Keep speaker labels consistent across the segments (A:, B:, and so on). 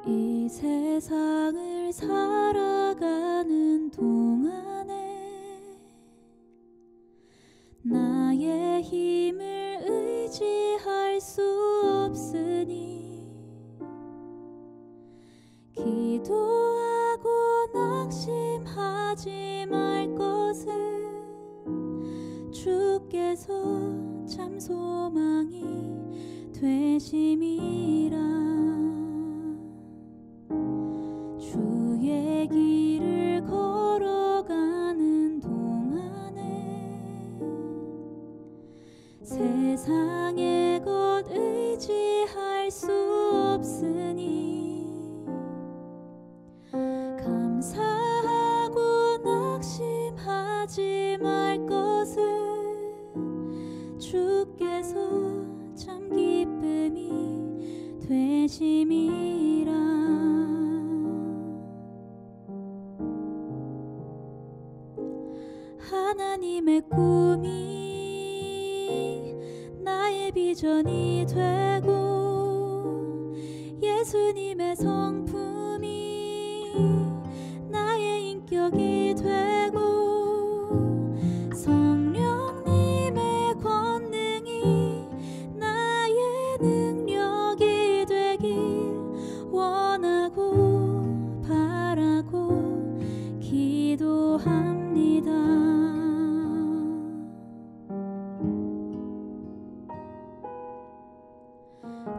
A: 이 세상을 살아가는 동안에 나의 힘을 의지할 수 없으니 기도하고 낙심하지 말 것은 주께서 참 소망이 되심이라. 주의 길을 걸어가는 동안에 세상의 것 의지할 수 없으니 감사하고 낙심하지 말 것은 주께서 참 기쁨이 되심이라. 하나님의 꿈이 나의 비전이 되고 예수님의 성품이 나의 인격이 되고 성령님의 권능이 나의 능력이 되길 원하고 바라고 기도합니다.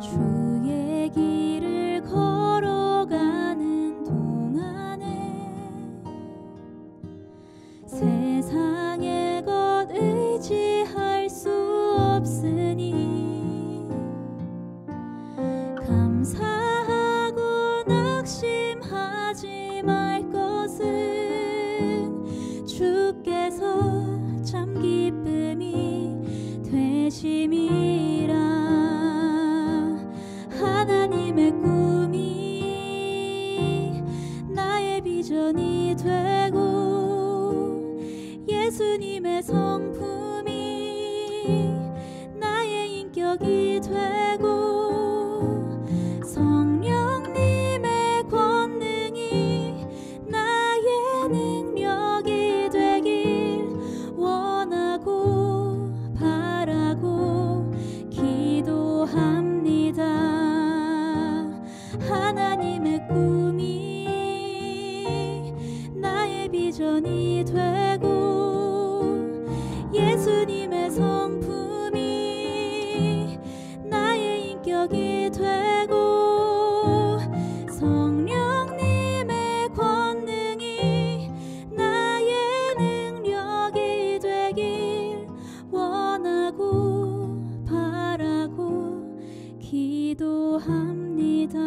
A: 주의 길을 걸어가는 동안에 세상의 것 의지할 수 없으니 감사하고 낙심하지 말 것은 주께서 참 기쁨이 되심이라. 하나님의 꿈이 나의 비전이 되고 예수님의 성품이 나의 인격이 되고 성령님의 권능이 나의 능력이 되길 원하고 바라고 기도합니다. 하나님의 꿈이 나의 비전이 되고 예수님의 성품이 나의 인격이 되고 성령님의 권능이 나의 능력이 되길 원하고 바라고 기도합니다.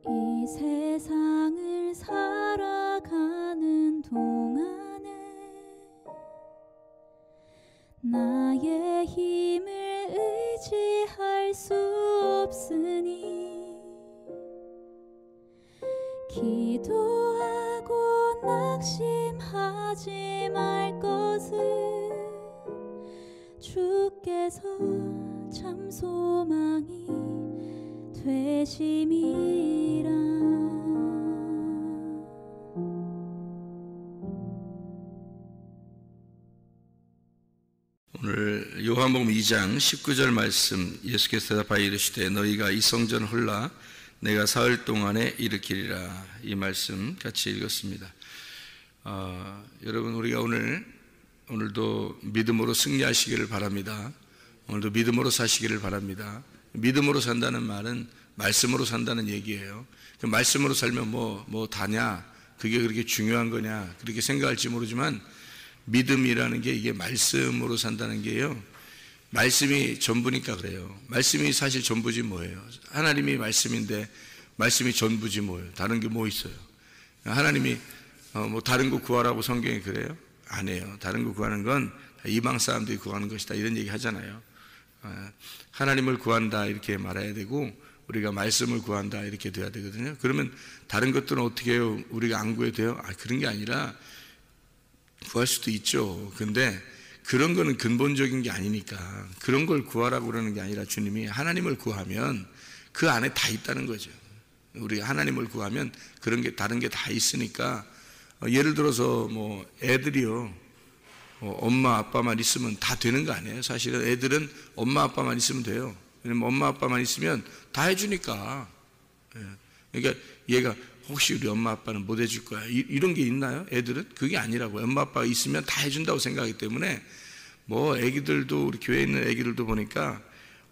A: 이 세상을 살아가는 동안에 나의 힘을 의지할 수 없으니 기도하고 낙심하지 말 것은 주께서 참 소망이 되심이라.
B: 오늘 요한복음 2장 19절 말씀, 예수께서 대답하여 이르시되 너희가 이 성전을 헐라 내가 사흘 동안에 일으키리라. 이 말씀 같이 읽었습니다. 여러분, 우리가 오늘도 믿음으로 승리하시기를 바랍니다. 오늘도 믿음으로 사시기를 바랍니다. 믿음으로 산다는 말은 말씀으로 산다는 얘기예요. 그 말씀으로 살면 뭐 다냐, 그게 그렇게 중요한 거냐, 그렇게 생각할지 모르지만 믿음이라는 게 이게 말씀으로 산다는 게요, 말씀이 전부니까 그래요. 말씀이 사실 전부지 뭐예요. 하나님이 말씀인데 말씀이 전부지 뭐예요. 다른 게 뭐 있어요. 하나님이 뭐 다른 거 구하라고 성경에 그래요? 안 해요. 다른 거 구하는 건 이방 사람들이 구하는 것이다, 이런 얘기 하잖아요. 하나님을 구한다 이렇게 말해야 되고 우리가 말씀을 구한다 이렇게 돼야 되거든요. 그러면 다른 것들은 어떻게 해요? 우리가 안 구해도 돼요? 그런 게 아니라 구할 수도 있죠. 근데 그런 거는 근본적인 게 아니니까 그런 걸 구하라고 그러는 게 아니라 주님이 하나님을 구하면 그 안에 다 있다는 거죠. 우리가 하나님을 구하면 그런 게 다른 게 다 있으니까 예를 들어서 뭐 애들이요 엄마 아빠만 있으면 다 되는 거 아니에요. 사실은 애들은 엄마 아빠만 있으면 돼요. 왜냐면 엄마 아빠만 있으면 다 해주니까. 그러니까 얘가 혹시 우리 엄마 아빠는 못 해줄 거야 이런 게 있나요? 애들은 그게 아니라고요. 엄마 아빠가 있으면 다 해준다고 생각하기 때문에 뭐 애기들도 우리 교회에 있는 애기들도 보니까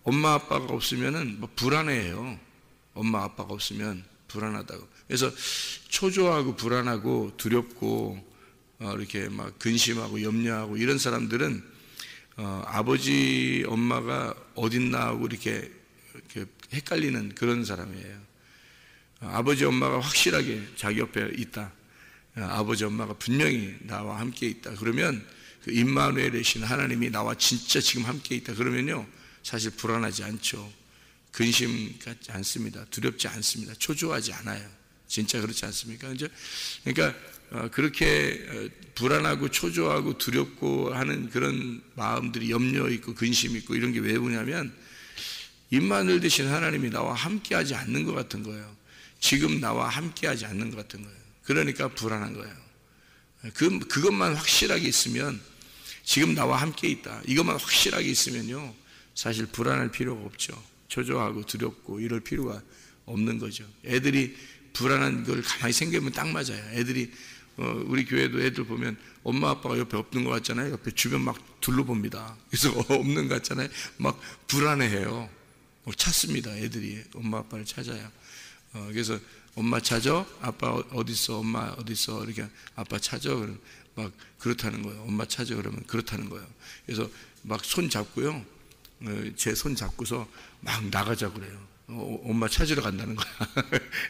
B: 엄마 아빠가 없으면은 뭐 불안해해요. 엄마 아빠가 없으면 불안하다고. 그래서 초조하고 불안하고 두렵고 이렇게 막 근심하고 염려하고 이런 사람들은 아버지 엄마가 어딨나 하고 이렇게 헷갈리는 그런 사람이에요. 아버지 엄마가 확실하게 자기 옆에 있다. 아버지 엄마가 분명히 나와 함께 있다. 그러면 그 임마누엘 되신 하나님이 나와 진짜 지금 함께 있다. 그러면요 사실 불안하지 않죠. 근심 같지 않습니다. 두렵지 않습니다. 초조하지 않아요. 진짜 그렇지 않습니까? 그러니까 그렇게 불안하고 초조하고 두렵고 하는 그런 마음들이 염려 있고 근심 있고 이런 게 왜 오냐면 임마누엘 되신 하나님이 나와 함께하지 않는 것 같은 거예요. 지금 나와 함께하지 않는 것 같은 거예요. 그러니까 불안한 거예요. 그것만 확실하게 있으면 지금 나와 함께 있다. 이것만 확실하게 있으면요 사실 불안할 필요가 없죠. 초조하고 두렵고 이럴 필요가 없는 거죠. 애들이 불안한 걸 가만히 생각하면 딱 맞아요. 애들이 우리 교회도 애들 보면 엄마 아빠가 옆에 없는 것 같잖아요. 옆에 주변 막 둘러봅니다. 그래서 없는 것 같잖아요. 막 불안해해요. 찾습니다. 애들이 엄마 아빠를 찾아요. 그래서 엄마 찾아? 아빠 어딨어? 엄마 어딨어? 이렇게 아빠 찾아? 그러면 막 그렇다는 거예요. 엄마 찾아? 그러면 그렇다는 거예요. 그래서 막 손 잡고요. 제 손 잡고서 막 나가자 그래요. 엄마 찾으러 간다는 거야.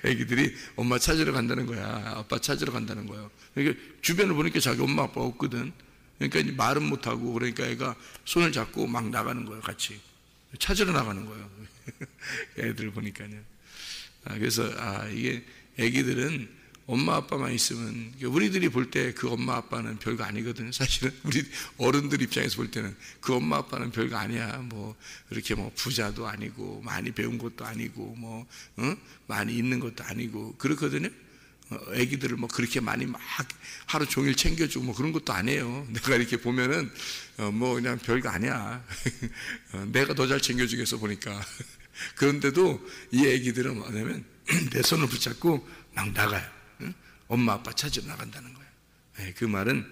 B: 애기들이 엄마 찾으러 간다는 거야. 아빠 찾으러 간다는 거예요. 그러니까 주변을 보니까 자기 엄마 아빠 없거든. 그러니까 이제 말은 못하고 그러니까 애가 손을 잡고 막 나가는 거예요. 같이 찾으러 나가는 거예요. 애들 보니까요. 그래서 이게 애기들은 엄마 아빠만 있으면 우리들이 볼 때 그 엄마 아빠는 별거 아니거든요. 사실은 우리 어른들 입장에서 볼 때는 그 엄마 아빠는 별거 아니야. 뭐 이렇게 뭐 부자도 아니고 많이 배운 것도 아니고 뭐 많이 있는 것도 아니고 그렇거든요. 애기들을 뭐 그렇게 많이 막 하루 종일 챙겨주고 뭐 그런 것도 아니에요. 내가 이렇게 보면은 뭐 그냥 별거 아니야. 내가 더 잘 챙겨주겠어 보니까. 그런데도 이 애기들은 뭐냐면 내 손을 붙잡고 막 나가요. 엄마 아빠 찾으러 나간다는 거예요. 그 말은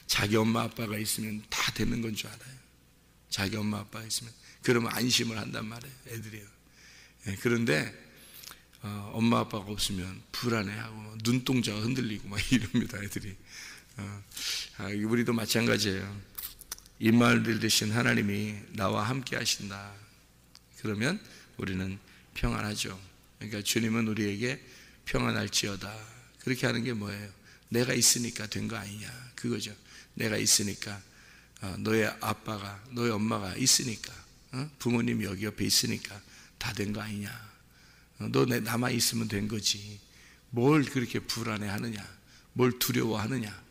B: 자기 엄마 아빠가 있으면 다 되는 건 줄 알아요. 자기 엄마 아빠가 있으면 그러면 안심을 한단 말이에요. 애들이요. 그런데 엄마 아빠가 없으면 불안해하고 눈동자가 흔들리고 막 이럽니다. 애들이. 우리도 마찬가지예요. 임마누엘 되신 하나님이 나와 함께 하신다. 그러면 우리는 평안하죠. 그러니까 주님은 우리에게 평안할지어다. 그렇게 하는 게 뭐예요? 내가 있으니까 된 거 아니냐. 그거죠. 내가 있으니까 너의 아빠가 너의 엄마가 있으니까 부모님이 여기 옆에 있으니까 다 된 거 아니냐. 너 남아 있으면 된 거지. 뭘 그렇게 불안해하느냐. 뭘 두려워하느냐.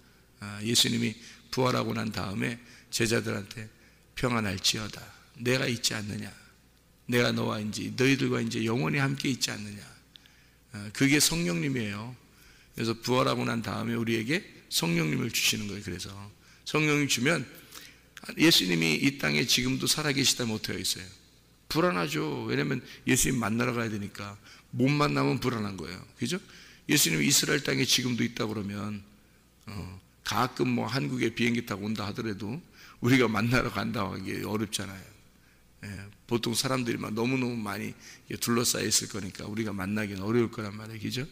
B: 예수님이 부활하고 난 다음에 제자들한테 평안할지어다. 내가 있지 않느냐. 내가 너와 이제 너희들과 이제 영원히 함께 있지 않느냐. 그게 성령님이에요. 그래서 부활하고 난 다음에 우리에게 성령님을 주시는 거예요. 그래서 성령님 주면 예수님이 이 땅에 지금도 살아계시다면 어떻게 하겠어요? 불안하죠. 왜냐하면 예수님 만나러 가야 되니까. 못 만나면 불안한 거예요. 그죠? 예수님이 이스라엘 땅에 지금도 있다 그러면 가끔 뭐 한국에 비행기 타고 온다 하더라도 우리가 만나러 간다고 하기 어렵잖아요. 보통 사람들이 막 너무너무 많이 둘러싸여 있을 거니까 우리가 만나기는 어려울 거란 말이에요. 그죠?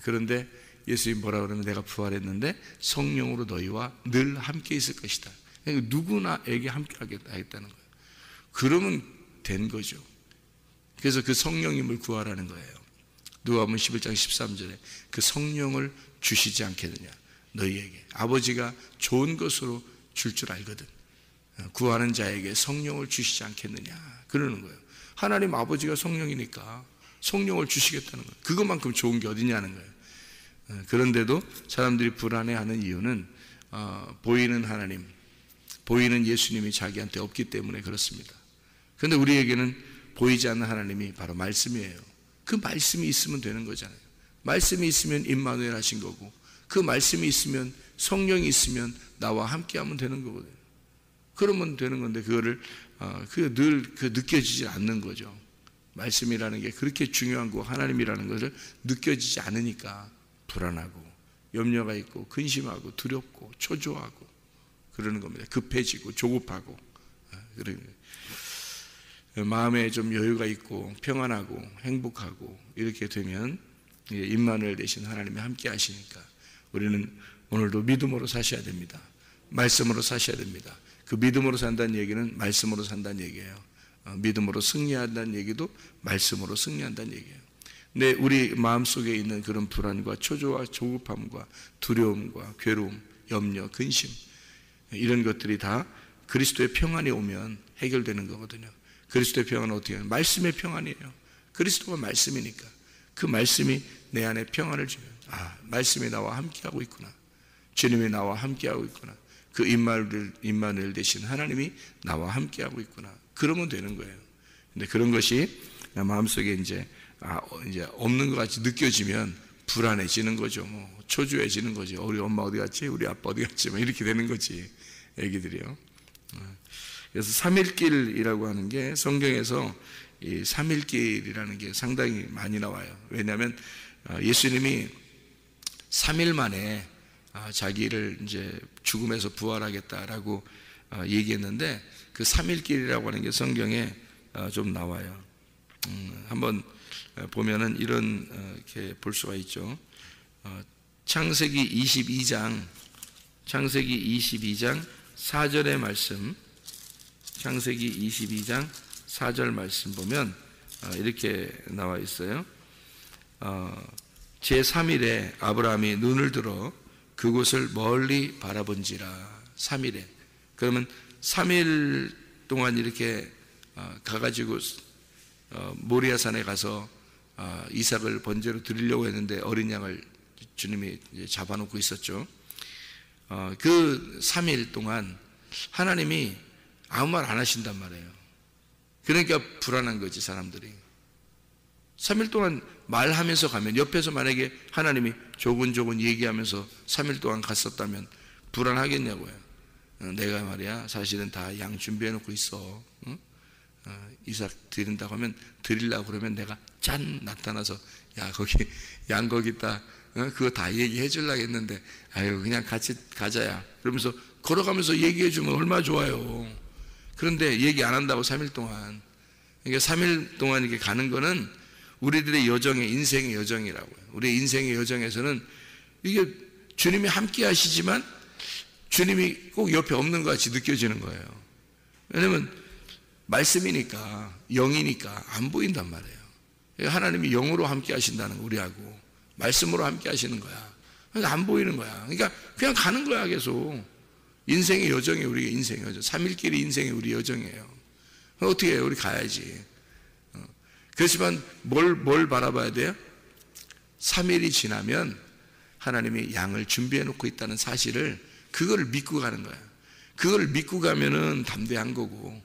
B: 그런데 예수님 뭐라 그러면 내가 부활했는데 성령으로 너희와 늘 함께 있을 것이다. 그러니까 누구나에게 함께 하겠다는 거예요. 그러면 된 거죠. 그래서 그 성령님을 구하라는 거예요. 누가복음 11장 13절에 그 성령을 주시지 않겠느냐. 너희에게 아버지가 좋은 것으로 줄 알거든. 구하는 자에게 성령을 주시지 않겠느냐. 그러는 거예요. 하나님 아버지가 성령이니까 성령을 주시겠다는 거예요. 그것만큼 좋은 게 어디냐는 거예요. 그런데도 사람들이 불안해하는 이유는 보이는 하나님, 보이는 예수님이 자기한테 없기 때문에 그렇습니다. 그런데 우리에게는 보이지 않는 하나님이 바로 말씀이에요. 그 말씀이 있으면 되는 거잖아요. 말씀이 있으면 임마누엘 하신 거고, 그 말씀이 있으면, 성령이 있으면 나와 함께하면 되는 거거든요. 그러면 되는 건데 그거를 늘 느껴지지 않는 거죠. 말씀이라는 게 그렇게 중요한 거, 하나님이라는 것을 느껴지지 않으니까 불안하고 염려가 있고 근심하고 두렵고 초조하고 그러는 겁니다. 급해지고 조급하고 그런 마음에 좀 여유가 있고 평안하고 행복하고 이렇게 되면 임마누엘 되신 하나님이 함께 하시니까 우리는 오늘도 믿음으로 사셔야 됩니다. 말씀으로 사셔야 됩니다. 그 믿음으로 산다는 얘기는 말씀으로 산다는 얘기예요. 믿음으로 승리한다는 얘기도 말씀으로 승리한다는 얘기예요. 근데 우리 마음속에 있는 그런 불안과 초조와 조급함과 두려움과 괴로움, 염려, 근심 이런 것들이 다 그리스도의 평안이 오면 해결되는 거거든요. 그리스도의 평안은 어떻게 해요? 말씀의 평안이에요. 그리스도가 말씀이니까 그 말씀이 내 안에 평안을 주면 말씀이 나와 함께하고 있구나. 주님이 나와 함께하고 있구나. 그 임마누엘 되신 하나님이 나와 함께하고 있구나. 그러면 되는 거예요. 근데 그런 것이 마음속에 이제 없는 것 같이 느껴지면 불안해지는 거죠. 뭐 초조해지는 거죠. 우리 엄마 어디 갔지? 우리 아빠 어디 갔지? 뭐 이렇게 되는 거지. 애기들이요. 그래서 삼일길이라고 하는 게 성경에서 이 삼일길이라는 게 상당히 많이 나와요. 왜냐하면 예수님이 3일 만에 자기를 이제 죽음에서 부활하겠다라고 얘기했는데 그 3일길이라고 하는 게 성경에 좀 나와요. 한번 보면은 이런 이렇게 볼 수가 있죠. 창세기 22장 4절의 말씀, 창세기 22장 4절 말씀 보면 이렇게 나와 있어요. 제3일에 아브라함이 눈을 들어 그곳을 멀리 바라본지라. 3일에. 그러면 3일 동안 이렇게 가가지고 모리아산에 가서 이삭을 번제로 드리려고 했는데 어린 양을 주님이 잡아놓고 있었죠. 그 3일 동안 하나님이 아무 말 안 하신단 말이에요. 그러니까 불안한 거지 사람들이. 3일 동안 말하면서 가면 옆에서 만약에 하나님이 조곤조곤 얘기하면서 3일 동안 갔었다면 불안하겠냐고요. 내가 말이야 사실은 다 양 준비해 놓고 있어. 응? 이삭 드린다고 하면 드리려고 그러면 내가 짠 나타나서 야 거기 양 거기 있다. 그거 다 얘기해 주려고 했는데 아유 그냥 같이 가자야. 그러면서 걸어가면서 얘기해 주면 얼마나 좋아요. 그런데 얘기 안 한다고 3일 동안. 그러니까 3일 동안 이렇게 가는 거는 우리들의 여정의 인생의 여정이라고요. 우리의 인생의 여정에서는 이게 주님이 함께 하시지만 주님이 꼭 옆에 없는 것 같이 느껴지는 거예요. 왜냐면 말씀이니까 영이니까 안 보인단 말이에요. 하나님이 영으로 함께 하신다는 거 우리하고 말씀으로 함께 하시는 거야. 그러니까 안 보이는 거야. 그러니까 그냥 가는 거야 계속. 인생의 여정이 우리의 인생의 여정. 3일길이 인생의 우리 여정이에요. 어떻게 해요? 우리 가야지. 그렇지만 뭘 바라봐야 돼요? 3일이 지나면 하나님이 양을 준비해 놓고 있다는 사실을 그거를 믿고 가는 거야. 그걸 믿고 가면은 담대한 거고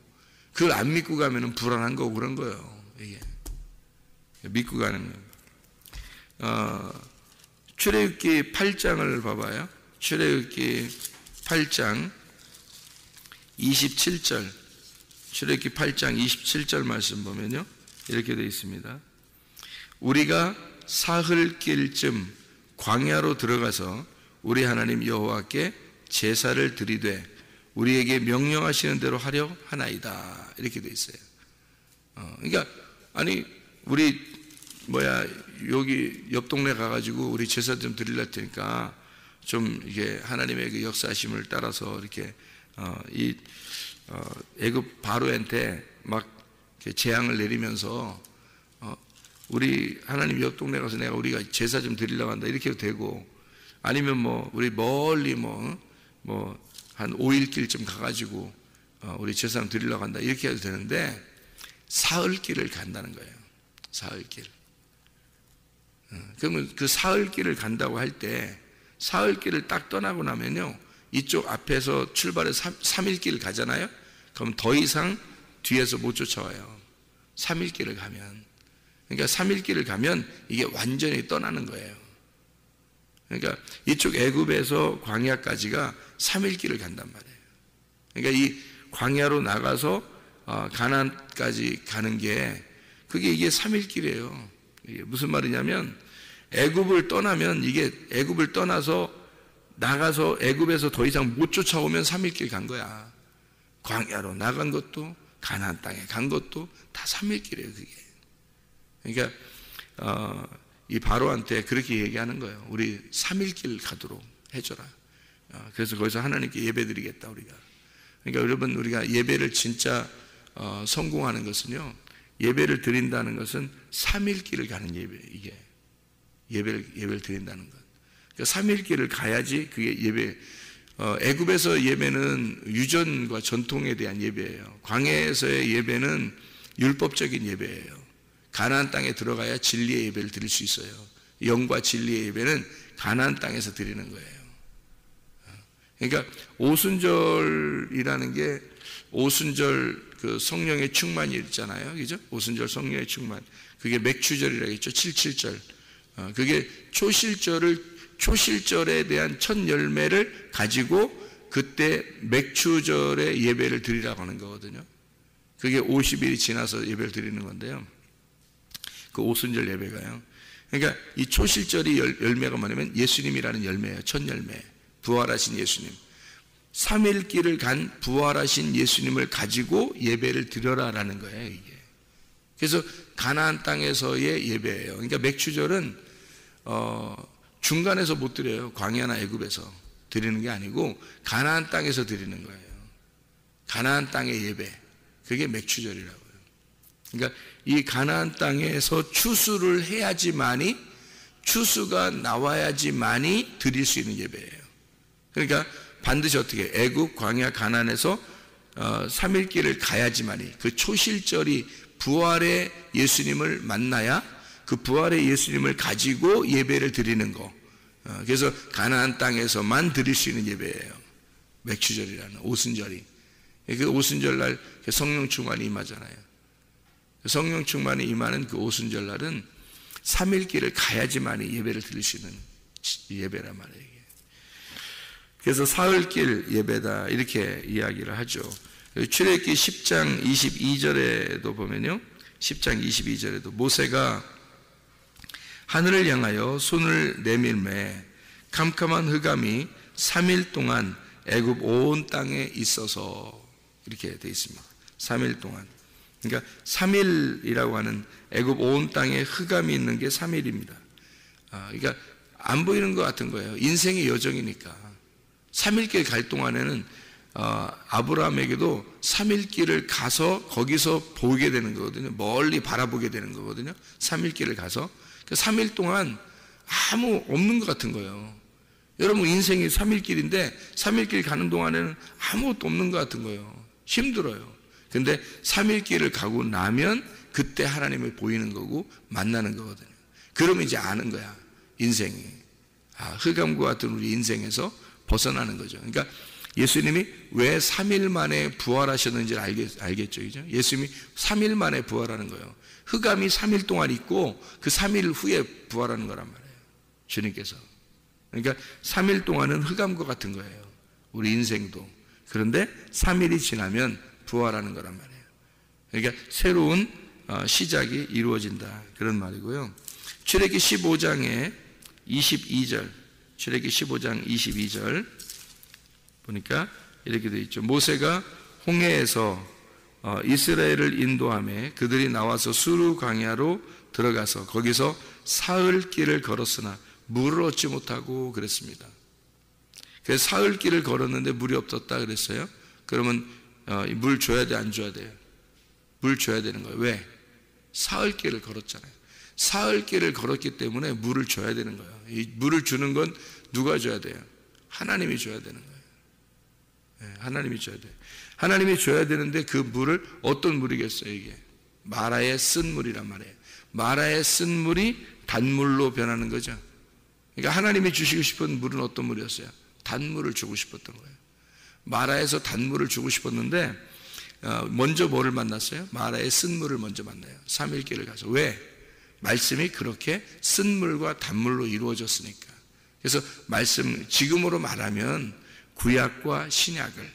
B: 그걸 안 믿고 가면은 불안한 거고 그런 거예요. 이게 믿고 가는 거예요. 출애굽기 8장을 봐봐요. 출애굽기 8장 27절 출애굽기 8장 27절 말씀 보면요 이렇게 되어 있습니다. 우리가 사흘길쯤 광야로 들어가서 우리 하나님 여호와께 제사를 드리되 우리에게 명령하시는 대로 하려 하나이다. 이렇게 되어 있어요. 그러니까 아니 우리 여기 옆 동네 가가지고 우리 제사 좀 드리려 테니까 좀 이게 하나님의 그 역사하심을 따라서 이렇게 애굽 바로한테 막 재앙을 내리면서 우리 하나님 옆 동네 가서 우리가 제사 좀 드리려고 한다 이렇게 해도 되고 아니면 뭐 우리 멀리 한 5일길쯤 가가지고 우리 제사 좀 드리려고 한다 이렇게 해도 되는데 사흘길을 간다는 거예요. 사흘길. 그러면 그 사흘길을 간다고 할 때 사흘길을 딱 떠나고 나면요 이쪽 앞에서 출발해서 3일 길 가잖아요. 그럼 더 이상 뒤에서 못 쫓아와요. 3일 길을 가면. 그러니까 3일 길을 가면 이게 완전히 떠나는 거예요. 그러니까 이쪽 애굽에서 광야까지가 3일 길을 간단 말이에요. 그러니까 이 광야로 나가서 가나안까지 가는 게 이게 3일 길이에요. 이게 무슨 말이냐면 애굽을 떠나면 이게 애굽을 떠나서 나가서 애굽에서 더 이상 못 쫓아오면 3일 길 간 거야. 광야로 나간 것도 가나안 땅에 간 것도 다 3일 길이에요. 그게. 그러니까 이 바로한테 그렇게 얘기하는 거예요. 우리 3일 길 가도록 해줘라. 그래서 거기서 하나님께 예배드리겠다 우리가. 그러니까 여러분 우리가 예배를 진짜 성공하는 것은요. 예배를 드린다는 것은 3일 길을 가는 예배. 이게 예배를 드린다는 것. 그러니까 3일 길을 가야지 그게 예배. 애굽에서 예배는 유전과 전통에 대한 예배예요. 광야에서의 예배는 율법적인 예배예요. 가나안 땅에 들어가야 진리의 예배를 드릴 수 있어요. 영과 진리의 예배는 가나안 땅에서 드리는 거예요. 그러니까 오순절이라는 게 오순절 그 성령의 충만이 있잖아요. 그죠? 오순절 성령의 충만. 그게 맥추절이라고 했죠. 7.7절. 그게 초실절에 대한 첫 열매를 가지고 그때 맥추절의 예배를 드리라고 하는 거거든요. 그게 50일이 지나서 예배를 드리는 건데요. 그 오순절 예배가요. 그러니까 이 초실절이 열매가 뭐냐면 예수님이라는 열매예요. 첫 열매. 부활하신 예수님. 3일 길을 간 부활하신 예수님을 가지고 예배를 드려라라는 거예요, 이게. 그래서 가나안 땅에서의 예배예요. 그러니까 맥추절은 중간에서 못 드려요. 광야나 애굽에서 드리는 게 아니고 가나안 땅에서 드리는 거예요. 가나안 땅의 예배. 그게 맥추절이라고요. 그러니까 이 가나안 땅에서 추수를 해야지만이 추수가 나와야지만이 드릴 수 있는 예배예요. 그러니까 반드시 어떻게 애굽, 광야, 가나안에서 3일 길을 가야지만이 그 초실절이 부활의 예수님을 만나야 그 부활의 예수님을 가지고 예배를 드리는 거. 그래서 가나안 땅에서만 드릴 수 있는 예배예요. 맥추절이라는 오순절이. 그 오순절 날 성령 충만이 임하잖아요. 성령 충만이 임하는 그 오순절 날은 3일 길을 가야지만이 예배를 드릴 수 있는 예배란 말이에요. 그래서 사흘길 예배다 이렇게 이야기를 하죠. 출애굽기 10장 22절에도 보면요. 10장 22절에도 모세가 하늘을 향하여 손을 내밀매 캄캄한 흑암이 3일 동안 애굽 온 땅에 있어서 이렇게 되어 있습니다. 3일 동안. 그러니까 3일이라고 하는 애굽 온 땅에 흑암이 있는 게 3일입니다. 그러니까 안 보이는 것 같은 거예요. 인생의 여정이니까. 3일 길 갈 동안에는 아브라함에게도 3일 길을 가서 거기서 보게 되는 거거든요. 멀리 바라보게 되는 거거든요. 3일 길을 가서. 3일 동안 아무 없는 것 같은 거예요. 여러분 인생이 3일 길인데 3일 길 가는 동안에는 아무것도 없는 것 같은 거예요. 힘들어요. 근데 3일 길을 가고 나면 그때 하나님을 보이는 거고 만나는 거거든요. 그러면 이제 아는 거야. 인생이. 흑암과 같은 우리 인생에서 벗어나는 거죠. 그러니까 예수님이 왜 3일 만에 부활하셨는지를 알겠죠. 그죠? 예수님이 3일 만에 부활하는 거예요. 흑암이 3일 동안 있고 그 3일 후에 부활하는 거란 말이에요. 주님께서. 그러니까 3일 동안은 흑암과 같은 거예요. 우리 인생도. 그런데 3일이 지나면 부활하는 거란 말이에요. 그러니까 새로운 시작이 이루어진다. 그런 말이고요. 출애굽기 15장에 22절. 출애굽기 15장 22절 보니까 이렇게 되어 있죠. 모세가 홍해에서 이스라엘을 인도하며 그들이 나와서 수르 광야로 들어가서 거기서 사흘 길을 걸었으나 물을 얻지 못하고 그랬습니다. 그래서 사흘 길을 걸었는데 물이 없었다 그랬어요. 그러면 물 줘야 돼, 안 줘야 돼요? 물 줘야 되는 거예요. 왜? 사흘 길을 걸었잖아요. 사흘 길을 걸었기 때문에 물을 줘야 되는 거예요. 이 물을 주는 건 누가 줘야 돼요? 하나님이 줘야 되는 거예요. 네, 하나님이 줘야 돼요. 하나님이 줘야 되는데 그 물을 어떤 물이겠어요, 이게? 마라의 쓴 물이란 말이에요. 마라의 쓴 물이 단물로 변하는 거죠. 그러니까 하나님이 주시고 싶은 물은 어떤 물이었어요? 단물을 주고 싶었던 거예요. 마라에서 단물을 주고 싶었는데 먼저 뭐를 만났어요? 마라의 쓴물을 먼저 만나요. 3일길을 가서. 왜? 말씀이 그렇게 쓴물과 단물로 이루어졌으니까. 그래서 말씀, 지금으로 말하면 구약과 신약을,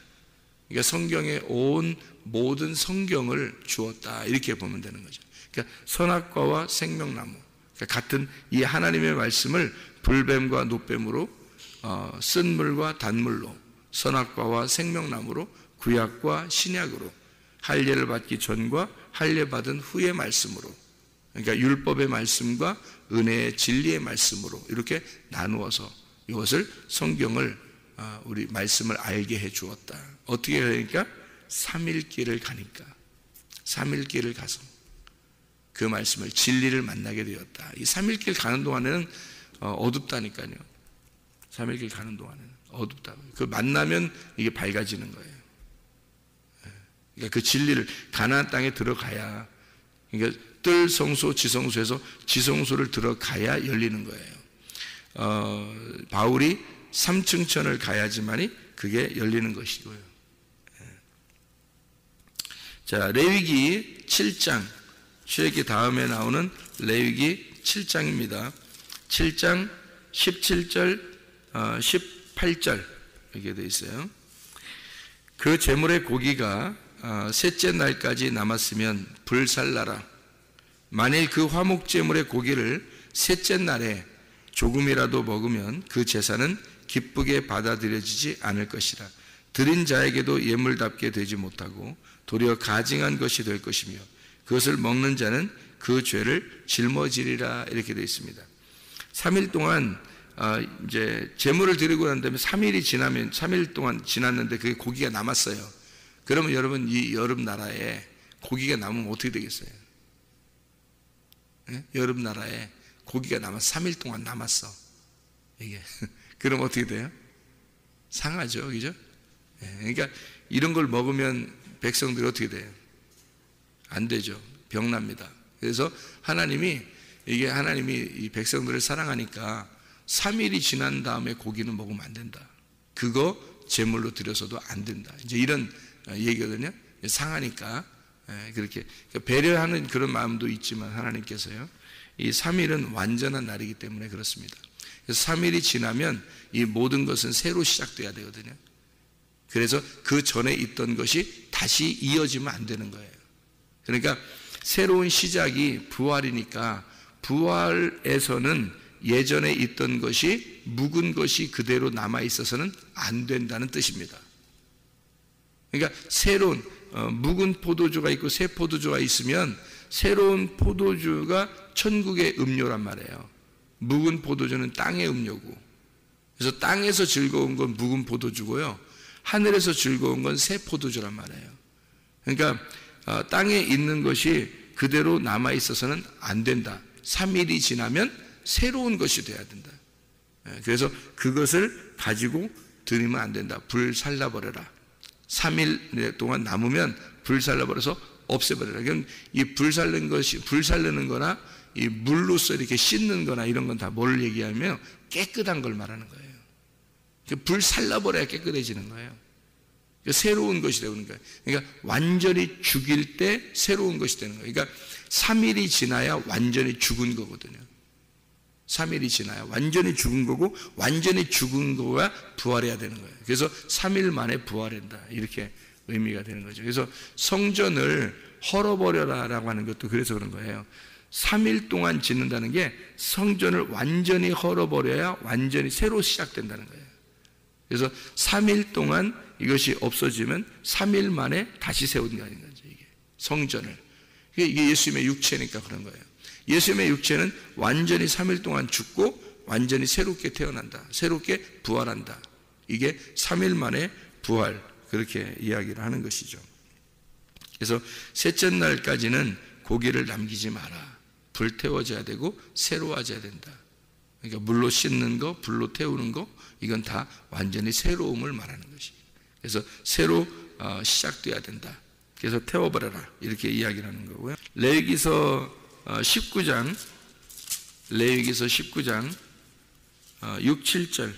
B: 그러니까 성경의 온 모든 성경을 주었다, 이렇게 보면 되는 거죠. 그러니까 선악과와 생명나무, 그러니까 같은 이 하나님의 말씀을 불뱀과 노뱀으로, 쓴물과 단물로, 선악과와 생명나무로, 구약과 신약으로, 할례를 받기 전과 할례 받은 후의 말씀으로, 그러니까 율법의 말씀과 은혜의 진리의 말씀으로 이렇게 나누어서 이것을 성경을, 우리 말씀을 알게 해 주었다. 어떻게 그러니까 3일길을 가니까, 3일길을 가서 그 말씀을, 진리를 만나게 되었다. 이 3일길 가는 동안에는 어둡다니까요. 3일길 가는 동안에는 어둡다. 그 만나면 이게 밝아지는 거예요. 그러니까 그 진리를, 가나안 땅에 들어가야, 그러니까 뜰 성소 지성소에서 지성소를 들어가야 열리는 거예요. 바울이 3층천을 가야지만이 그게 열리는 것이고요. 자, 레위기 7장, 출애굽기 다음에 나오는 레위기 7장입니다. 7장 17절, 18절 이렇게 되어 있어요. 그 제물의 고기가 셋째 날까지 남았으면 불살라라. 만일 그 화목 제물의 고기를 셋째 날에 조금이라도 먹으면 그 제사는 기쁘게 받아들여지지 않을 것이라. 드린 자에게도 예물답게 되지 못하고 도리어 가증한 것이 될 것이며 그것을 먹는 자는 그 죄를 짊어지리라, 이렇게 되어 있습니다. 3일 동안 이제 제물을 드리고 난 다음에 3일이 지나면, 3일 동안 지났는데 그게 고기가 남았어요. 그러면 여러분, 이 여름 나라에 고기가 남으면 어떻게 되겠어요? 예? 여름 나라에 고기가 남았어. 3일 동안 남았어. 이게. 그럼 어떻게 돼요? 상하죠. 그죠? 예. 그러니까 이런 걸 먹으면 백성들이 어떻게 돼요? 안 되죠. 병납니다. 그래서 하나님이 이 백성들을 사랑하니까 3일이 지난 다음에 고기는 먹으면 안 된다. 그거 제물로 드려서도 안 된다. 이제 이런 얘기거든요. 상하니까. 그렇게 배려하는 그런 마음도 있지만 하나님께서요, 이 3일은 완전한 날이기 때문에 그렇습니다. 그래서 3일이 지나면 이 모든 것은 새로 시작돼야 되거든요. 그래서 그 전에 있던 것이 다시 이어지면 안 되는 거예요. 그러니까 새로운 시작이 부활이니까, 부활에서는 예전에 있던 것이, 묵은 것이 그대로 남아 있어서는 안 된다는 뜻입니다. 그러니까 새로운, 묵은 포도주가 있고 새 포도주가 있으면 새로운 포도주가 천국의 음료란 말이에요. 묵은 포도주는 땅의 음료고, 그래서 땅에서 즐거운 건 묵은 포도주고요, 하늘에서 즐거운 건 새 포도주란 말이에요. 그러니까 땅에 있는 것이 그대로 남아 있어서는 안 된다. 3일이 지나면 새로운 것이 돼야 된다. 그래서 그것을 가지고 드리면 안 된다. 불 살라버려라. 3일 동안 남으면 불 살라버려서 없애버려라. 그럼 이 불 살르는 거나 이 물로서 이렇게 씻는 거나 이런 건 다 뭘 얘기하면 깨끗한 걸 말하는 거예요. 불 살라버려야 깨끗해지는 거예요. 새로운 것이 되는 거예요. 그러니까 완전히 죽일 때 새로운 것이 되는 거예요. 그러니까 3일이 지나야 완전히 죽은 거거든요. 3일이 지나야 완전히 죽은 거고, 완전히 죽은 거가 부활해야 되는 거예요. 그래서 3일 만에 부활한다, 이렇게 의미가 되는 거죠. 그래서 성전을 헐어버려라라고 하는 것도 그래서 그런 거예요. 3일 동안 짓는다는 게 성전을 완전히 헐어버려야 완전히 새로 시작된다는 거예요. 그래서 3일 동안 이것이 없어지면 3일 만에 다시 세운다는 거죠. 이게 성전을. 이게 예수님의 육체니까 그런 거예요. 예수님의 육체는 완전히 3일 동안 죽고 완전히 새롭게 태어난다, 새롭게 부활한다. 이게 3일 만에 부활, 그렇게 이야기를 하는 것이죠. 그래서 셋째 날까지는 고기를 남기지 마라. 불태워져야 되고 새로워져야 된다. 그러니까 물로 씻는 거, 불로 태우는 거, 이건 다 완전히 새로움을 말하는 것이에요. 그래서 새로 시작돼야 된다. 그래서 태워버려라, 이렇게 이야기를 하는 거고요. 레위기서 19장 6, 7절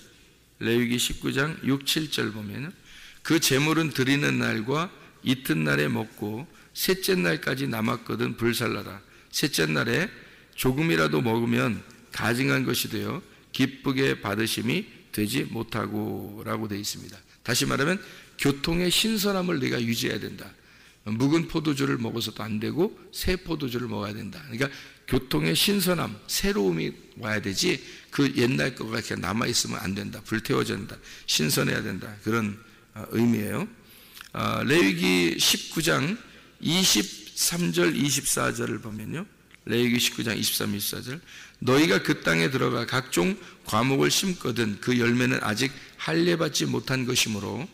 B: 레위기 19장 6, 7절 보면 그 제물은 드리는 날과 이튿날에 먹고 셋째 날까지 남았거든 불살라라. 셋째 날에 조금이라도 먹으면 가증한 것이 되어 기쁘게 받으심이 되지 못하고 라고 되어 있습니다. 다시 말하면 교통의 신선함을 네가 유지해야 된다. 묵은 포도주를 먹어서도 안 되고 새 포도주를 먹어야 된다. 그러니까 교통의 신선함, 새로움이 와야 되지 그 옛날 거가 이렇게 남아있으면 안 된다. 불태워져야 된다. 신선해야 된다. 그런 의미예요. 레위기 19장 23절 24절을 보면요, 레위기 19장 23, 24절 너희가 그 땅에 들어가 각종 과목을 심거든 그 열매는 아직 할례받지 못한 것이므로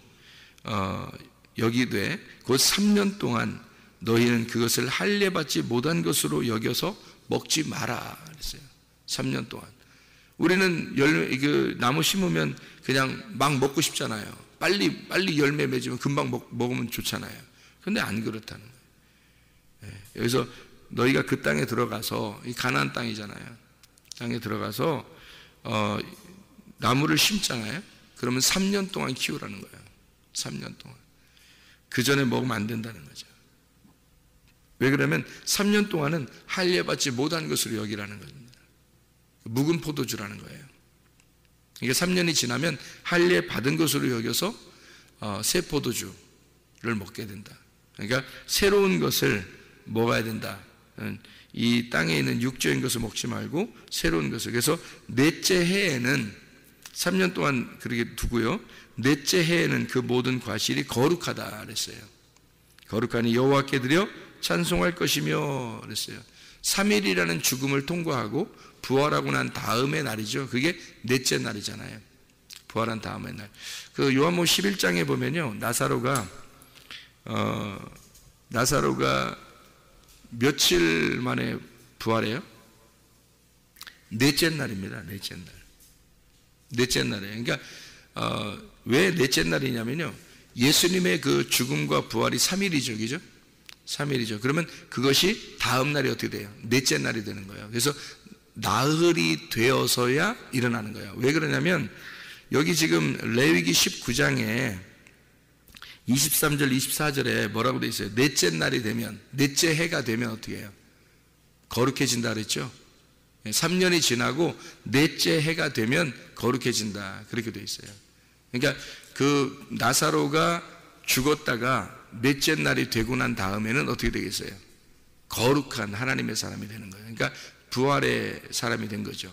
B: 여기되 곧 3년 동안 너희는 그것을 할례받지 못한 것으로 여겨서 먹지 마라 그랬어요. 3년 동안. 우리는 나무 심으면 그냥 막 먹고 싶잖아요. 빨리 열매 맺으면 금방 먹으면 좋잖아요. 근데 안 그렇다는 거예요. 여기서 너희가 그 땅에 들어가서, 이 가나안 땅이잖아요. 땅에 들어가서 나무를 심잖아요. 그러면 3년 동안 키우라는 거예요. 3년 동안. 그 전에 먹으면 안 된다는 거죠. 왜 그러면 3년 동안은 할례받지 못한 것으로 여기라는 겁니다. 묵은 포도주라는 거예요. 이게 3년이 지나면 할례 받은 것으로 여겨서 새 포도주를 먹게 된다. 그러니까 새로운 것을 먹어야 된다. 이 땅에 있는 육적인 것을 먹지 말고 새로운 것을. 그래서 넷째 해에는 3년 동안 그렇게 두고요, 넷째 해에는 그 모든 과실이 거룩하다 그랬어요. 거룩하니 여호와께 드려 찬송할 것이며 그랬어요. 3일이라는 죽음을 통과하고 부활하고 난 다음의 날이죠. 그게 넷째 날이잖아요. 부활한 다음의 날. 그 요한복음 11장에 보면요, 나사로가 며칠 만에 부활해요? 넷째 날입니다. 넷째 날. 넷째 날이에요. 그러니까 왜 넷째 날이냐면요, 예수님의 그 죽음과 부활이 3일이죠. 그죠? 3일이죠. 그러면 그것이 다음 날이 어떻게 돼요? 넷째 날이 되는 거예요. 그래서 나흘이 되어서야 일어나는 거예요. 왜 그러냐면 여기 지금 레위기 19장에 23절 24절에 뭐라고 되어 있어요? 넷째 날이 되면, 넷째 해가 되면 어떻게 해요? 거룩해진다 그랬죠? 3년이 지나고 넷째 해가 되면 거룩해진다, 그렇게 되어 있어요. 그러니까 그 나사로가 죽었다가 넷째 날이 되고 난 다음에는 어떻게 되겠어요? 거룩한 하나님의 사람이 되는 거예요. 그러니까 부활의 사람이 된 거죠.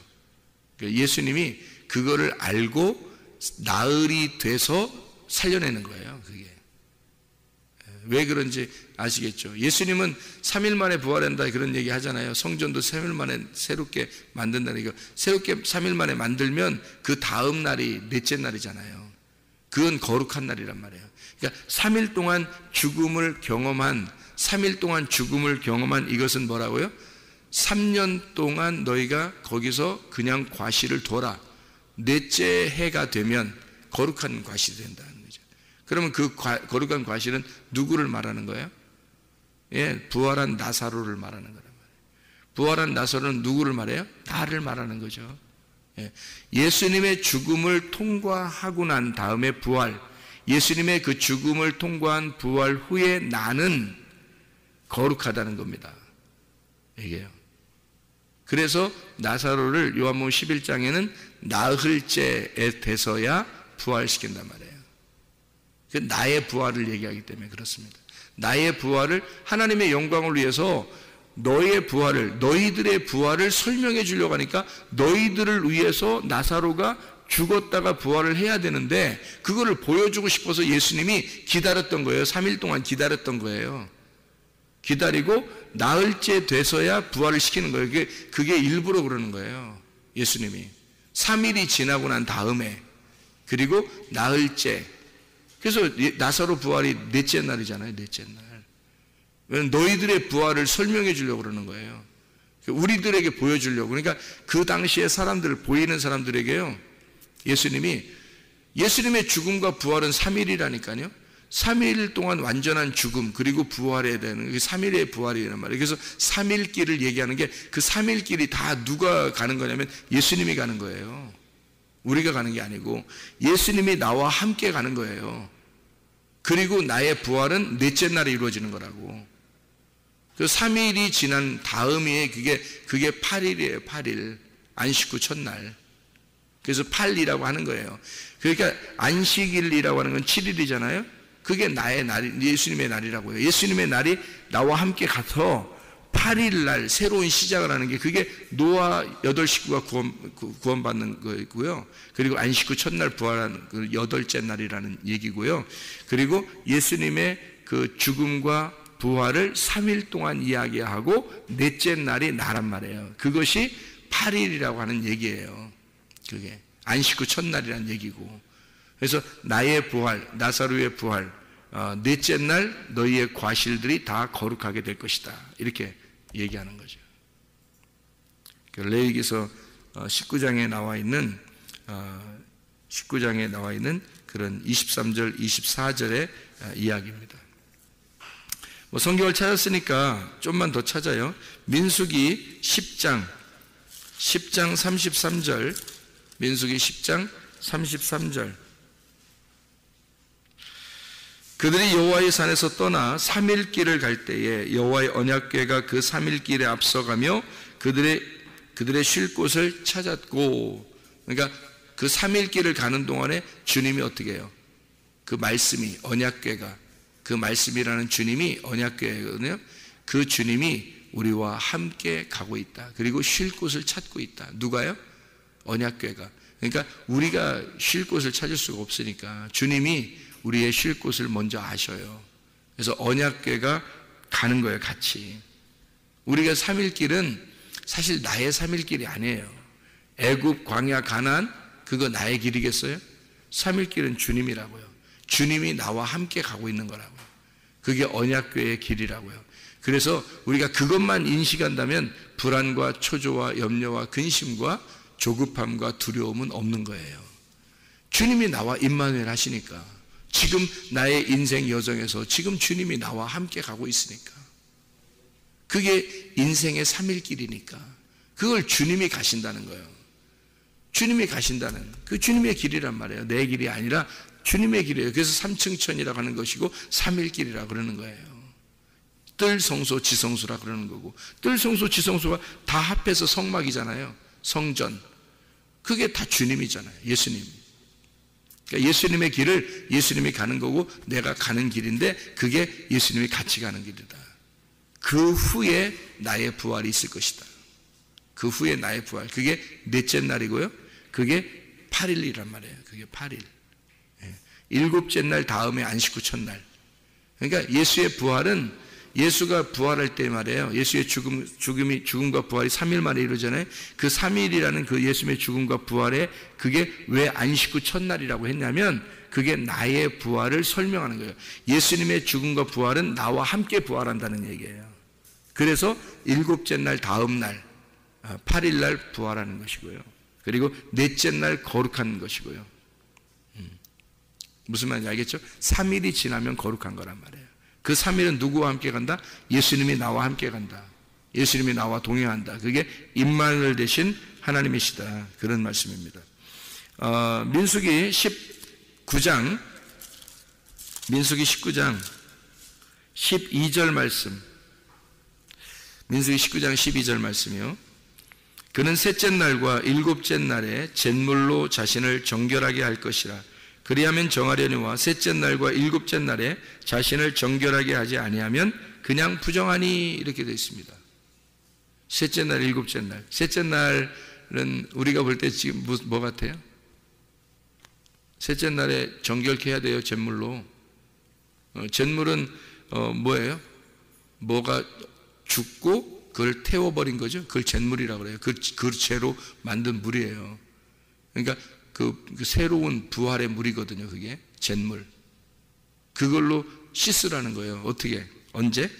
B: 그러니까 예수님이 그거를 알고 나흘이 돼서 살려내는 거예요. 그게 왜 그런지 아시겠죠? 예수님은 3일 만에 부활한다 그런 얘기 하잖아요. 성전도 3일 만에 새롭게 만든다는 거. 새롭게 3일 만에 만들면 그 다음 날이 넷째 날이잖아요. 그건 거룩한 날이란 말이에요. 그러니까 3일 동안 죽음을 경험한, 3일 동안 죽음을 경험한 이것은 뭐라고요? 3년 동안 너희가 거기서 그냥 과실을 둬라. 넷째 해가 되면 거룩한 과실이 된다는 거죠. 그러면 그 거룩한 과실은 누구를 말하는 거예요? 예, 부활한 나사로를 말하는 거란 말이에요. 부활한 나사로는 누구를 말해요? 나를 말하는 거죠. 예, 예수님의 죽음을 통과하고 난 다음에 부활, 예수님의 그 죽음을 통과한 부활 후에 나는 거룩하다는 겁니다. 이게요. 그래서 나사로를 요한복음 11장에는 나흘째에 돼서야 부활시킨단 말이에요. 나의 부활을 얘기하기 때문에 그렇습니다. 나의 부활을, 하나님의 영광을 위해서 너희의 부활을, 너희들의 부활을 설명해 주려고 하니까 너희들을 위해서 나사로가 죽었다가 부활을 해야 되는데 그거를 보여주고 싶어서 예수님이 기다렸던 거예요. 3일 동안 기다렸던 거예요. 기다리고 나흘째 돼서야 부활을 시키는 거예요. 그게 일부러 그러는 거예요. 예수님이 3일이 지나고 난 다음에, 그리고 나흘째. 그래서 나사로 부활이 넷째 날이잖아요. 넷째 날. 왜냐면 너희들의 부활을 설명해 주려고 그러는 거예요. 우리들에게 보여주려고. 그러니까 그 당시에 사람들, 보이는 사람들에게요, 예수님의 죽음과 부활은 3일이라니까요. 3일 동안 완전한 죽음, 그리고 부활해야 되는, 3일의 부활이란 말이에요. 그래서 3일 길을 얘기하는 게, 그 3일 길이 다 누가 가는 거냐면 예수님이 가는 거예요. 우리가 가는 게 아니고 예수님이 나와 함께 가는 거예요. 그리고 나의 부활은 넷째 날에 이루어지는 거라고. 그 3일이 지난 다음에 그게 8일이에요. 8일. 안식 후 첫날. 그래서 8이라고 하는 거예요. 그러니까 안식일이라고 하는 건 7일이잖아요. 그게 나의 날이, 예수님의 날이라고요. 예수님의 날이 나와 함께 가서 8일 날 새로운 시작을 하는 게 그게 노아 8식구가 구원받는 거이고요. 그리고 안식 후 첫날 부활하는 그 8째 날이라는 얘기고요. 그리고 예수님의 그 죽음과 부활을 3일 동안 이야기하고 넷째 날이 나란 말이에요. 그것이 8일이라고 하는 얘기예요. 그게 안식 후 첫날이라는 얘기고. 그래서 나의 부활, 나사로의 부활, 넷째 날 너희의 과실들이 다 거룩하게 될 것이다. 이렇게 얘기하는 거죠. 레위기서 19장에 나와 있는 그런 23절, 24절의 이야기입니다. 뭐 성경을 찾았으니까 좀만 더 찾아요. 민수기 10장 33절, 민수기 10장 33절. 그들이 여호와의 산에서 떠나 3일 길을 갈 때에 여호와의 언약궤가 그 3일 길에 앞서가며 그들의 쉴 곳을 찾았고, 그러니까 그 3일 길을 가는 동안에 주님이 어떻게 해요? 그 말씀이, 언약궤가, 그 말씀이라는 주님이 언약궤거든요. 그 주님이 우리와 함께 가고 있다. 그리고 쉴 곳을 찾고 있다. 누가요? 언약궤가. 그러니까 우리가 쉴 곳을 찾을 수가 없으니까 주님이 우리의 쉴 곳을 먼저 아셔요. 그래서 언약궤가 가는 거예요, 같이. 우리가 3일 길은 사실 나의 3일 길이 아니에요. 애굽, 광야, 가나안, 그거 나의 길이겠어요? 3일 길은 주님이라고요. 주님이 나와 함께 가고 있는 거라고요. 그게 언약궤의 길이라고요. 그래서 우리가 그것만 인식한다면 불안과 초조와 염려와 근심과 조급함과 두려움은 없는 거예요. 주님이 나와 임마누엘 하시니까, 지금 나의 인생 여정에서 지금 주님이 나와 함께 가고 있으니까, 그게 인생의 3일 길이니까 그걸 주님이 가신다는 거예요. 주님이 가신다는, 그 주님의 길이란 말이에요. 내 길이 아니라 주님의 길이에요. 그래서 삼층천이라고 하는 것이고 3일 길이라고 그러는 거예요. 뜰성소, 지성소라 그러는 거고, 뜰성소, 지성소가 다 합해서 성막이잖아요. 성전. 그게 다 주님이잖아요. 예수님. 그러니까 예수님의 길을 예수님이 가는 거고 내가 가는 길인데 그게 예수님이 같이 가는 길이다. 그 후에 나의 부활이 있을 것이다. 그 후에 나의 부활. 그게 넷째 날이고요. 그게 8일이란 말이에요. 그게 8일. 일곱째 날 다음에 안식 후 첫날. 그러니까 예수의 부활은, 예수가 부활할 때 말이에요. 예수의 죽음과 부활이 3일 만에 이루어지잖아요. 그 3일이라는 그 예수님의 죽음과 부활에, 그게 왜 안식 후 첫날이라고 했냐면 그게 나의 부활을 설명하는 거예요. 예수님의 죽음과 부활은 나와 함께 부활한다는 얘기예요. 그래서 일곱째 날 다음 날 8일 날 부활하는 것이고요. 그리고 넷째 날 거룩한 것이고요. 무슨 말인지 알겠죠? 3일이 지나면 거룩한 거란 말이에요. 그 3일은 누구와 함께 간다? 예수님이 나와 함께 간다. 예수님이 나와 동행한다. 그게 임마누엘 되신 하나님이시다. 그런 말씀입니다. 민수기 19장 12절 말씀. 민수기 19장 12절 말씀이요. 그는 셋째 날과 일곱째 날에 잿물로 자신을 정결하게 할 것이라. 그리하면 정하려니와 셋째 날과 일곱째 날에 자신을 정결하게 하지 아니하면 그냥 부정하니, 이렇게 되어 있습니다. 셋째 날, 일곱째 날. 셋째 날은 우리가 볼 때 지금 뭐 같아요? 셋째 날에 정결케 해야 돼요, 잿물로. 잿물은 뭐예요? 뭐가 죽고 그걸 태워버린 거죠. 그걸 잿물이라고 그래요. 그 재로 만든 물이에요. 그러니까 그 새로운 부활의 물이거든요. 그게 잿물. 그걸로 씻으라는 거예요. 어떻게? 언제?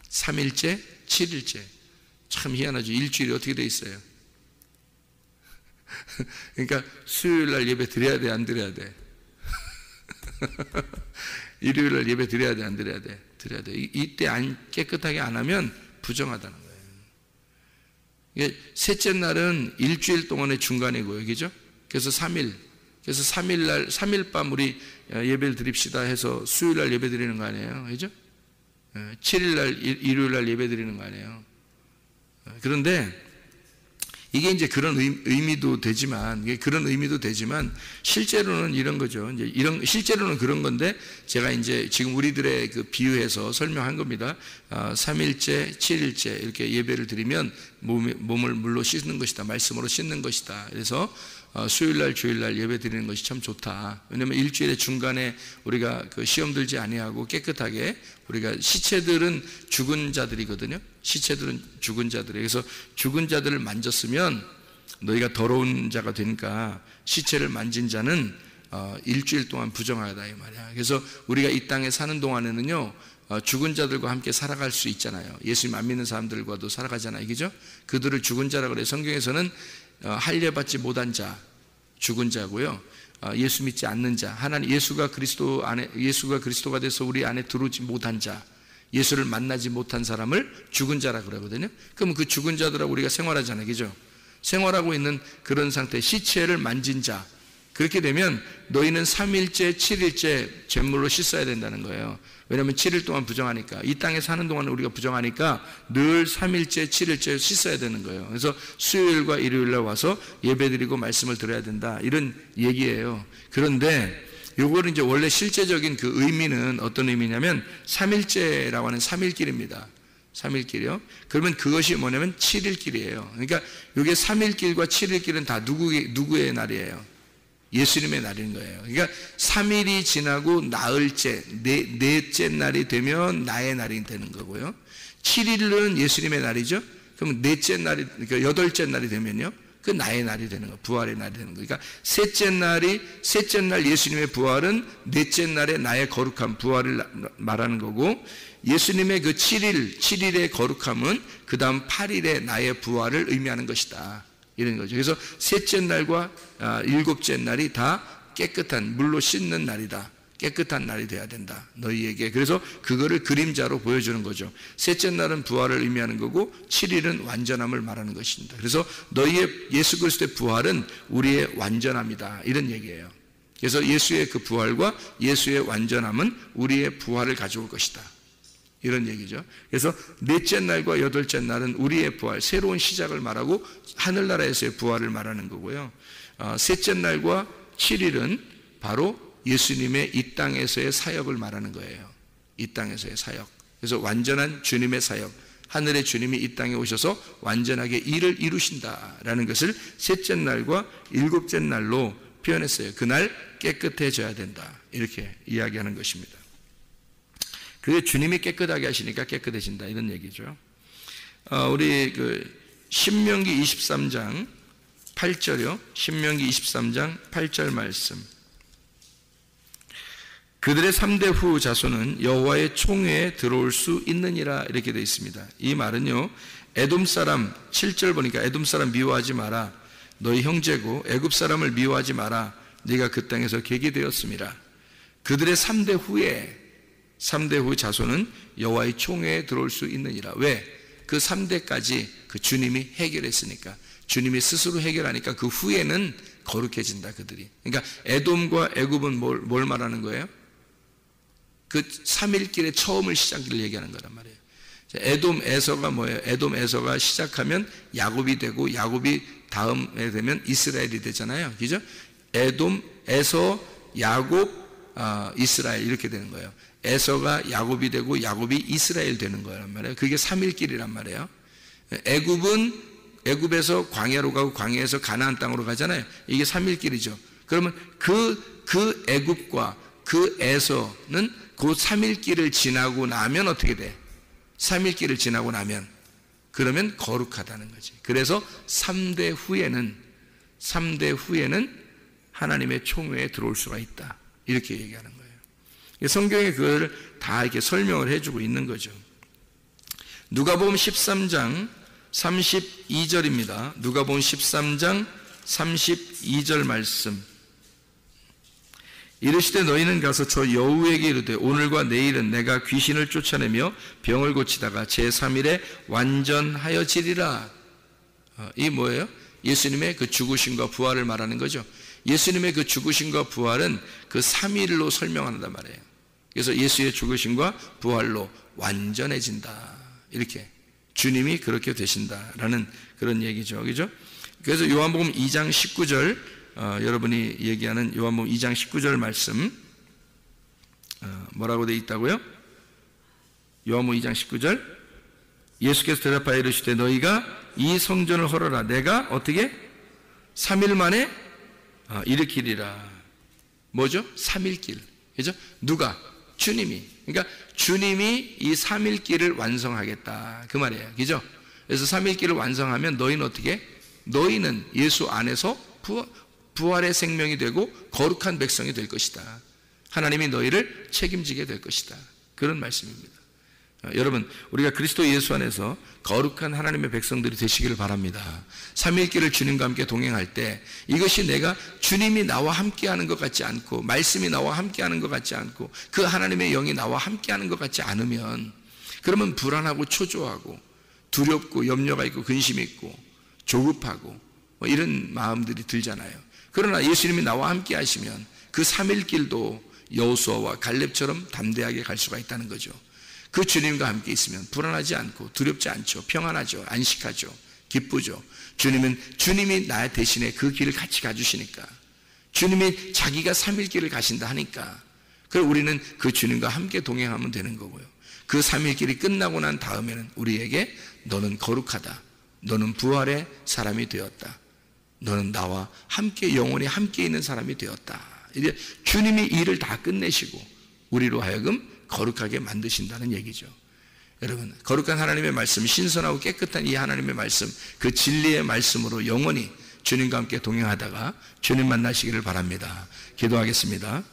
B: 3일째, 7일째. 참 희한하죠. 일주일이 어떻게 돼 있어요? 그러니까 수요일 날 예배 드려야 돼, 안 드려야 돼? 일요일 날 예배 드려야 돼, 안 드려야 돼? 드려야 돼. 이때 깨끗하게 안 하면 부정하다는 거예요. 셋째 날은 일주일 동안의 중간이고요. 그죠? 그래서 3일. 그래서 3일 밤 우리 예배를 드립시다 해서 수요일 날 예배 드리는 거 아니에요. 그죠? 7일 날, 일요일 날 예배 드리는 거 아니에요. 그런데 이게 이제 그런 의미도 되지만, 실제로는 이런 거죠. 이제 실제로는 그런 건데, 제가 이제 지금 우리들의 그 비유해서 설명한 겁니다. 3일째, 7일째 이렇게 예배를 드리면 몸을 물로 씻는 것이다. 말씀으로 씻는 것이다. 그래서 수요일날, 주일날 예배 드리는 것이 참 좋다. 왜냐하면 일주일의 중간에 우리가 그 시험 들지 아니하고 깨끗하게, 우리가 시체들은 죽은 자들이거든요. 시체들은 죽은 자들이에요. 그래서 죽은 자들을 만졌으면 너희가 더러운 자가 되니까 시체를 만진 자는 일주일 동안 부정하다 이 말이야. 그래서 우리가 이 땅에 사는 동안에는요, 죽은 자들과 함께 살아갈 수 있잖아요. 예수님 안 믿는 사람들과도 살아가잖아요. 그죠? 그들을 죽은 자라고 그래요. 성경에서는 할례받지 못한 자, 죽은 자고요. 예수 믿지 않는 자, 하나님 예수가 그리스도가 돼서 우리 안에 들어오지 못한 자, 예수를 만나지 못한 사람을 죽은 자라 그러거든요. 그럼 그 죽은 자들하고 우리가 생활하잖아요. 그죠? 생활하고 있는 그런 상태, 시체를 만진 자, 그렇게 되면 너희는 3일째, 7일째 제물로 씻어야 된다는 거예요. 왜냐하면 7일 동안 부정하니까, 이 땅에 사는 동안은 우리가 부정하니까 늘 3일째, 7일째 씻어야 되는 거예요. 그래서 수요일과 일요일날 와서 예배드리고 말씀을 들어야 된다, 이런 얘기예요. 그런데 요거는 이제 원래 실제적인 그 의미는 어떤 의미냐면 3일째라고 하는 3일길입니다. 3일길이요. 그러면 그것이 뭐냐면 7일길이에요. 그러니까 이게 3일길과 7일길은 다 누구의 날이에요? 예수님의 날인 거예요. 그러니까 3일이 지나고 나흘째, 넷째 날이 되면 나의 날이 되는 거고요. 7일은 예수님의 날이죠. 그럼 넷째 날이, 그러니까 여덟째 날이 되면요, 그 나의 날이 되는 거예요. 부활의 날이 되는 거예요. 그러니까 셋째 날 예수님의 부활은 넷째 날의 나의 거룩함, 부활을 말하는 거고, 예수님의 그 7일의 거룩함은 그 다음 8일의 나의 부활을 의미하는 것이다, 이런 거죠. 그래서 셋째 날과 일곱째 날이 다 깨끗한 물로 씻는 날이다. 깨끗한 날이 돼야 된다, 너희에게. 그래서 그거를 그림자로 보여주는 거죠. 셋째 날은 부활을 의미하는 거고 7일은 완전함을 말하는 것입니다. 그래서 너희의 예수 그리스도의 부활은 우리의 완전함이다, 이런 얘기예요. 그래서 예수의 그 부활과 예수의 완전함은 우리의 부활을 가져올 것이다, 이런 얘기죠. 그래서 넷째 날과 여덟째 날은 우리의 부활, 새로운 시작을 말하고 하늘나라에서의 부활을 말하는 거고요. 셋째 날과 7일은 바로 예수님의 이 땅에서의 사역을 말하는 거예요. 이 땅에서의 사역. 그래서 완전한 주님의 사역, 하늘의 주님이 이 땅에 오셔서 완전하게 일을 이루신다라는 것을 셋째 날과 일곱째 날로 표현했어요. 그날 깨끗해져야 된다, 이렇게 이야기하는 것입니다. 그게 주님이 깨끗하게 하시니까 깨끗해진다, 이런 얘기죠. 우리 그 신명기 23장 8절이요. 신명기 23장 8절 말씀. 그들의 3대 후 자손은 여호와의 총회에 들어올 수 있느니라, 이렇게 되어 있습니다. 이 말은요, 에돔 사람, 7절 보니까 에돔 사람 미워하지 마라, 너희 형제고 애굽 사람을 미워하지 마라, 네가 그 땅에서 객이 되었음이라. 그들의 3대 후 자손은 여호와의 총회에 들어올 수 있느니라. 왜? 그 3대까지 그 주님이 해결했으니까, 주님이 스스로 해결하니까 그 후에는 거룩해진다, 그들이. 그러니까 에돔과 애굽은 뭘 말하는 거예요? 그 3일길의 처음을 시작을 얘기하는 거란 말이에요. 에돔 에서가 뭐예요? 에돔 에서가 시작하면 야곱이 되고, 야곱이 다음에 되면 이스라엘이 되잖아요. 그죠? 에돔, 에서, 야곱, 이스라엘, 이렇게 되는 거예요. 에서가 야곱이 되고 야곱이 이스라엘 되는 거란 말이에요. 그게 3일길이란 말이에요. 애굽에서 광야로 가고 광야에서 가나안 땅으로 가잖아요. 이게 3일길이죠. 그러면 그 애굽과 그 에서는 그 3일길을 지나고 나면 어떻게 돼? 3일길을 지나고 나면 그러면 거룩하다는 거지. 그래서 3대 후에는 하나님의 총회에 들어올 수가 있다, 이렇게 얘기하는 거예요. 성경에 그걸 다 이렇게 설명을 해주고 있는 거죠. 누가복음 13장 32절입니다. 누가복음 13장 32절 말씀. 이르시되 너희는 가서 저 여우에게 이르되 오늘과 내일은 내가 귀신을 쫓아내며 병을 고치다가 제3일에 완전하여지리라. 이 뭐예요? 예수님의 그 죽으심과 부활을 말하는 거죠. 예수님의 그 죽으심과 부활은 그 3일로 설명한단 말이에요. 그래서 예수의 죽으심과 부활로 완전해진다. 이렇게 주님이 그렇게 되신다라는 그런 얘기죠. 그죠? 그래서 요한복음 2장 19절 여러분이 얘기하는 요한복음 2장 19절 말씀 뭐라고 되어 있다고요? 요한복음 2장 19절 예수께서 대답하여 이르시되 너희가 이 성전을 헐어라. 내가 어떻게? 3일 만에 일으키리라. 뭐죠? 3일길. 그죠? 누가? 주님이. 그러니까 주님이 이 3일길을 완성하겠다. 그 말이에요. 그죠? 그래서 3일길을 완성하면 너희는 어떻게? 너희는 예수 안에서 부활의 생명이 되고 거룩한 백성이 될 것이다. 하나님이 너희를 책임지게 될 것이다. 그런 말씀입니다. 여러분, 우리가 그리스도 예수 안에서 거룩한 하나님의 백성들이 되시기를 바랍니다. 3일길을 주님과 함께 동행할 때 이것이 내가 주님이 나와 함께하는 것 같지 않고 말씀이 나와 함께하는 것 같지 않고 그 하나님의 영이 나와 함께하는 것 같지 않으면 그러면 불안하고 초조하고 두렵고 염려가 있고 근심이 있고 조급하고 이런 마음들이 들잖아요. 그러나 예수님이 나와 함께 하시면 그 3일길도 여호수아와 갈렙처럼 담대하게 갈 수가 있다는 거죠. 그 주님과 함께 있으면 불안하지 않고 두렵지 않죠. 평안하죠. 안식하죠. 기쁘죠. 주님이 나 대신에 그 길을 같이 가주시니까 주님이 자기가 3일길을 가신다 하니까 그럼 우리는 그 주님과 함께 동행하면 되는 거고요. 그 3일길이 끝나고 난 다음에는 우리에게 너는 거룩하다. 너는 부활의 사람이 되었다. 너는 나와 함께 영원히 함께 있는 사람이 되었다. 이제 주님이 일을 다 끝내시고 우리로 하여금 거룩하게 만드신다는 얘기죠. 여러분, 거룩한 하나님의 말씀, 신선하고 깨끗한 이 하나님의 말씀, 그 진리의 말씀으로 영원히 주님과 함께 동행하다가 주님 만나시기를 바랍니다. 기도하겠습니다.